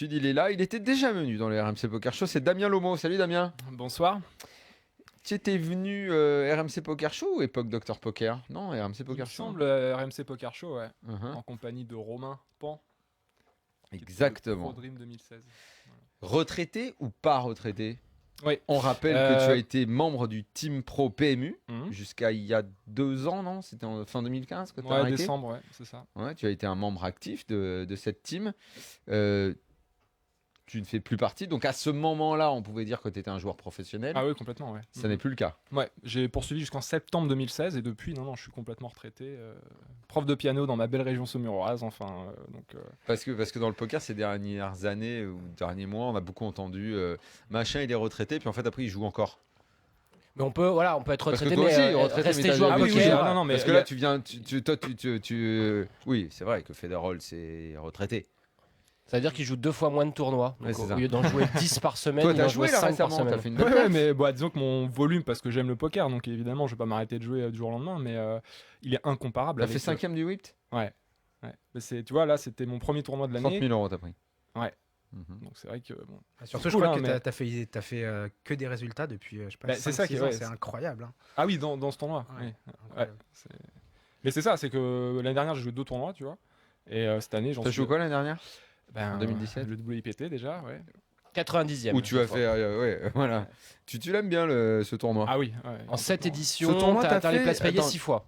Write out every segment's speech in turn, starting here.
d'habitude, il est là. Il était déjà venu dans le RMC Poker Show. C'est Damien Lomo. Salut Damien. Bonsoir. Tu étais venu RMC Poker Show ou époque Dr Poker? Non, RMC Il Poker me Show. semble RMC Poker Show, ouais. Uh-huh. En compagnie de Romain Pan. Exactement. Pro Dream 2016. Retraité ou pas retraité? Oui. On rappelle que tu as été membre du Team Pro PMU jusqu'à il y a 2 ans, non? C'était en fin 2015 que tu as arrêté? Décembre, ouais, c'est ça. Ouais, tu as été un membre actif de cette team. Tu ne fais plus partie. Donc à ce moment-là, on pouvait dire que tu étais un joueur professionnel. Ah oui, complètement, ouais. Ça n'est plus le cas. Ouais, j'ai poursuivi jusqu'en septembre 2016 et depuis, non, je suis complètement retraité. Prof de piano dans ma belle région saumuroise, enfin. Parce que dans le poker, ces dernières années ou derniers mois, on a beaucoup entendu machin, il est retraité, puis en fait, après, il joue encore. Mais on peut être Parce que retraité, toi mais aussi, retraité, rester mais joueur t'as- de oui, oui, poker. non, mais Parce que là, tu viens. Oui, c'est vrai que Federer, c'est retraité. Ça veut dire qu'il joue 2 fois moins de tournois. Donc, Ouais, c'est au ça. lieu d'en jouer 10 par semaine, Toi, il t'as en joué jouait là 5 par récemment, t'as semaine. fait une belle. Ouais, mais disons que mon volume, parce que j'aime le poker, donc évidemment, je vais pas m'arrêter de jouer du jour au lendemain, mais il est incomparable. T'as fait avec, 5ème du whipped? Ouais. Mais tu vois, là, c'était mon premier tournoi de 30 l'année. 000 euros, t'as pris. Ouais. Mhm. Donc c'est vrai que bon. Surtout, C'est je cool, crois hein, que mais- t'as fait que des résultats depuis, je sais pas, Bah, c'est 5, ça 6 qui- ans, ouais, c'est c'est- incroyable. Hein. Ah oui, dans ce tournoi. Ouais. Oui. Incroyable. Mais c'est ça, c'est que l'année dernière, j'ai joué 2 tournois, tu vois. Et cette année, j'en T'as suis. joué quoi l'année dernière? Ben, en 2017? Le WIPT déjà, ouais. 90e. Où tu as je crois. fait. Ouais, voilà. Tu l'aimes bien ce tournoi? Ah oui. Ouais, En 7 complètement. éditions, Ce tournoi, t'as t'as les fait- places payées attends. 6 fois.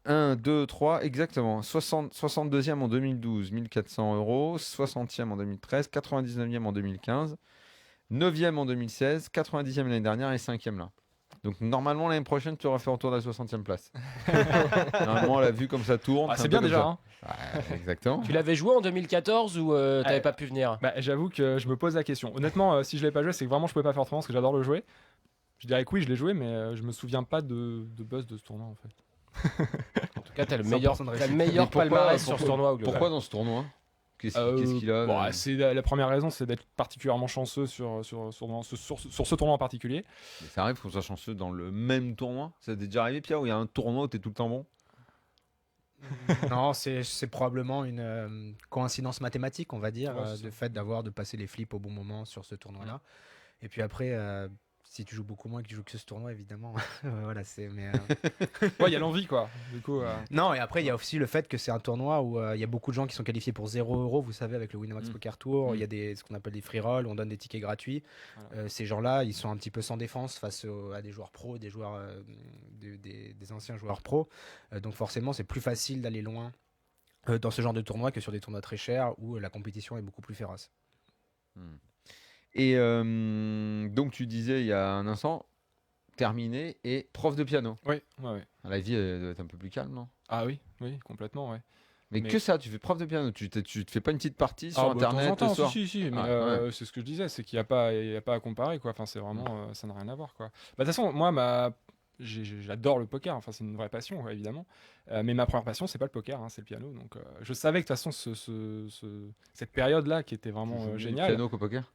1, 2, 3, exactement. 62e en 2012, 1400 euros. 60e en 2013, 99e en 2015, 9e en 2016, 90e l'année dernière et 5e là. Donc normalement l'année prochaine tu auras fait autour de la 60e place. Normalement la vue comme ça tourne. Ah, un c'est peu bien comme déjà, ça. hein. Ouais, exactement. Tu l'avais joué en 2014 ou t'avais pas pu venir? Bah, j'avoue que je me pose la question. Honnêtement, si je l'ai pas joué, c'est que vraiment je pouvais pas faire autrement parce que j'adore le jouer. Je dirais que oui, je l'ai joué, mais je me souviens pas de buzz de ce tournoi en fait. En tout cas, t'as le 100% meilleur, de t'as le réussite. meilleur Mais pourquoi- palmarès sur ce pourquoi- tournoi au global. Pourquoi dans ce tournoi? Qu'est-ce qu'il a Bon, c'est la première raison, c'est d'être particulièrement chanceux sur ce tournoi en particulier. Mais ça arrive qu'on soit chanceux dans le même tournoi? Ça t'est déjà arrivé Pierre où il y a un tournoi où t'es tout le temps bon? Non, c'est probablement une coïncidence mathématique, on va dire, Ouais, c'est le fait de passer les flips au bon moment sur ce tournoi-là. Et puis après, si tu joues beaucoup moins et que tu joues que ce tournoi, évidemment, voilà, Ouais, il y a l'envie quoi. Du coup, Non, et après, il y a aussi le fait que c'est un tournoi où il y a beaucoup de gens qui sont qualifiés pour 0 €, vous savez, avec le Winamax Poker Tour. Il y a ce qu'on appelle des free rolls, on donne des tickets gratuits. Voilà. Ces gens-là, ils sont un petit peu sans défense face à des joueurs pros, des joueurs, des anciens joueurs pros. Donc forcément, c'est plus facile d'aller loin dans ce genre de tournoi que sur des tournois très chers où la compétition est beaucoup plus féroce. Et donc tu disais il y a un instant, terminé et prof de piano. ouais. La vie doit être un peu plus calme, non? Ah oui, complètement, ouais. Mais Mais- que ça, tu fais prof de piano, tu te fais pas une petite partie sur Ah, bah, internet de temps en le temps, soir? si, mais Ah, ouais. c'est ce que je disais, c'est qu'il n'y a pas à comparer quoi. Enfin, c'est vraiment, ça n'a rien à voir quoi. Bah, de toute façon, moi, j'adore le poker. Enfin, c'est une vraie passion, ouais, évidemment. Mais ma première passion, c'est pas le poker, hein, c'est le piano. Donc, je savais que de toute façon, cette période-là, qui était Tu vraiment joues mieux au géniale. piano qu'au poker?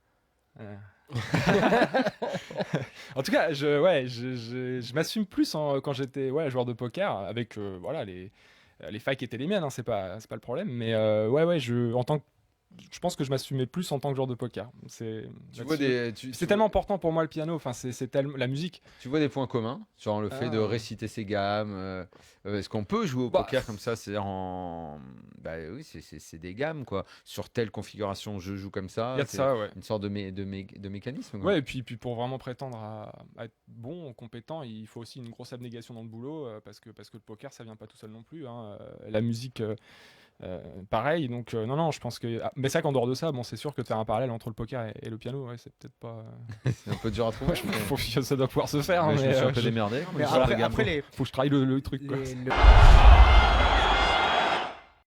En tout cas, je m'assume plus quand j'étais joueur de poker avec voilà les failles qui étaient les miennes, hein, c'est pas le problème. Mais je pense que je m'assumais plus en tant que joueur de poker. C'est tellement important pour moi le piano. Enfin, c'est tellement la musique. Tu vois des points communs sur le fait de réciter ses gammes. Est-ce qu'on peut jouer au poker comme ça? C'est-à-dire oui, c'est des gammes quoi. Sur telle configuration, je joue comme ça. Il y a de C'est ça, ouais. une sorte de mécanisme. quoi. Ouais, et puis pour vraiment prétendre à être bon, compétent, il faut aussi une grosse abnégation dans le boulot parce que le poker, ça vient pas tout seul non plus. Hein. La musique, pareil. Donc non, je pense que. Mais c'est vrai qu'en dehors de ça, bon, c'est sûr que de faire un parallèle entre le poker et le piano, ouais, c'est peut-être pas. C'est un peu dur à trouver. Ça doit pouvoir se faire. Mais hein, je me suis un peu démerdé. Mais sur la après, gamme. après, faut que je travaille le truc. Quoi. les-